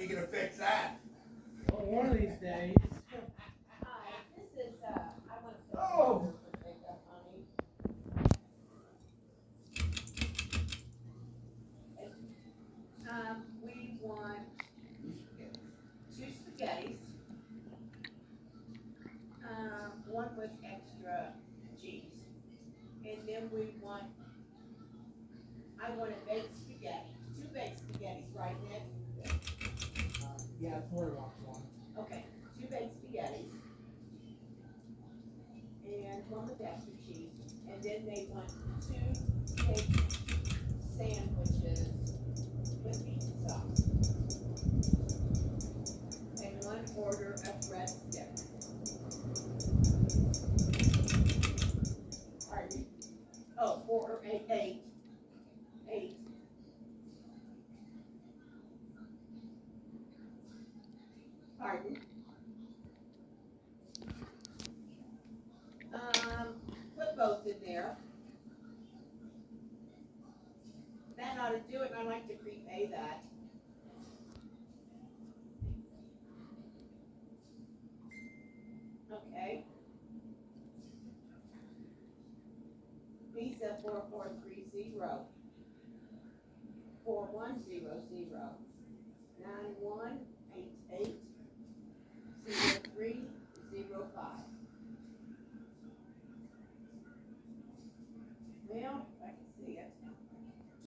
you gonna fix that? Well, one of these days. Hi, this is, I want to. Oh. For pickup, honey. We want two spaghettis. One with extra cheese. And then we want, I want a baked spaghetti, two baked spaghettis, right, Nick? Yeah, it's more than one. Okay, two baked spaghettis. And one with extra cheese. And then they want two baked sandwiches with meat sauce. And one order of red stick. Pardon? Oh, eight. Pardon? Put both in there. That ought to do it, and I'd like to prepay that. Okay. Visa 4430 4100 91